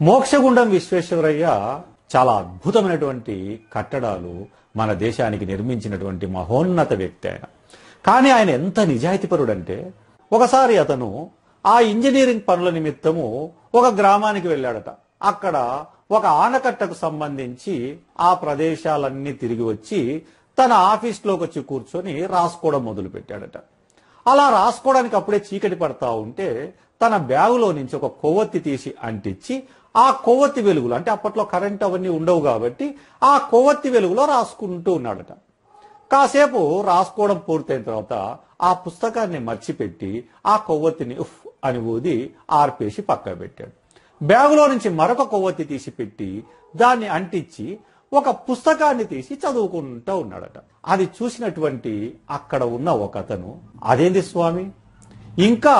మోక్షగుండం విశ్వేశ్వరయ్య చాలా అద్భుతమైనటువంటి కట్టడాలు మన దేశానికి నిర్మించినటువంటి మహోన్నత వ్యక్తి ఆయన. కానీ ఆయన ఎంత నిజాయితీపరుడంటే, ఒకసారి అతను ఆ ఇంజనీరింగ్ పనుల నిమిత్తము ఒక గ్రామానికి వెళ్ళాడట. అక్కడ ఒక ఆనకట్టకు సంబంధించి ఆ ప్రదేశాలన్నీ తిరిగి వచ్చి తన ఆఫీస్లోకి వచ్చి కూర్చొని రాసుకోవడం మొదలు పెట్టాడట. అలా రాసుకోవడానికి అప్పుడే చీకటి పడతా ఉంటే తన బ్యాగులో నుంచి ఒక కొవ్వొత్తి తీసి అంటించి ఆ కొవ్వొత్తి వెలుగులో, అంటే అప్పట్లో కరెంట్ అవన్నీ ఉండవు కాబట్టి ఆ కొవ్వొత్తి వెలుగులో రాసుకుంటూ ఉన్నాడట. కాసేపు రాసుకోవడం పూర్తయిన తర్వాత ఆ పుస్తకాన్ని మర్చిపెట్టి ఆ కొవ్వొత్తిని ఉఫ్ అని ఊది ఆర్పేసి పక్క పెట్టాడు. బ్యాగులో నుంచి మరొక కొవ్వొత్తి తీసి పెట్టి దాన్ని అంటించి ఒక పుస్తకాన్ని తీసి చదువుకుంటూ ఉన్నాడట. అది చూసినటువంటి అక్కడ ఉన్న ఒక అతను, అదేంది స్వామి, ఇంకా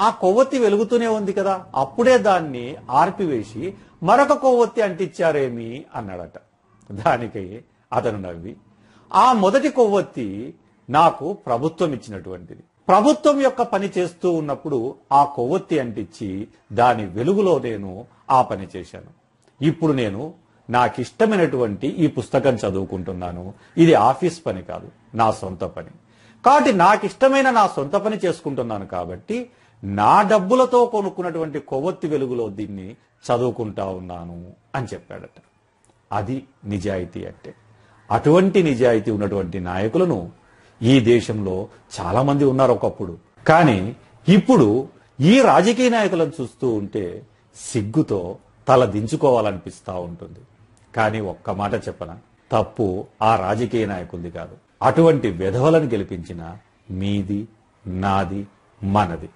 ఆ కొవ్వొత్తి వెలుగుతూనే ఉంది కదా, అప్పుడే దాన్ని ఆర్పివేసి మరొక కొవ్వొత్తి అంటించారేమి అన్నాడట. దానికి అతను నవ్వి, ఆ మొదటి కొవ్వొత్తి నాకు ప్రభుత్వం ఇచ్చినటువంటిది. ప్రభుత్వం యొక్క పని చేస్తూ ఉన్నప్పుడు ఆ కొవ్వొత్తి అంటించి దాని వెలుగులో నేను ఆ పని చేశాను. ఇప్పుడు నేను నాకిష్టమైనటువంటి ఈ పుస్తకం చదువుకుంటున్నాను. ఇది ఆఫీస్ పని కాదు, నా సొంత పని. కాబట్టి నాకిష్టమైన నా సొంత పని చేసుకుంటున్నాను కాబట్టి నా డబ్బులతో కొనుక్కున్నటువంటి కొవ్వొత్తి వెలుగులో దీన్ని చదువుకుంటా ఉన్నాను అని చెప్పాడట. అది నిజాయితీ అంటే. అటువంటి నిజాయితీ ఉన్నటువంటి నాయకులను ఈ దేశంలో చాలా మంది ఉన్నారు ఒకప్పుడు. కానీ ఇప్పుడు ఈ రాజకీయ నాయకులను చూస్తూ ఉంటే సిగ్గుతో తల దించుకోవాలనిపిస్తా ఉంటుంది. కానీ ఒక్క మాట చెప్పనా, తప్పు ఆ రాజకీయ నాయకులది కాదు. అటువంటి వెధవలను గెలిపించిన మీది, నాది, మనది.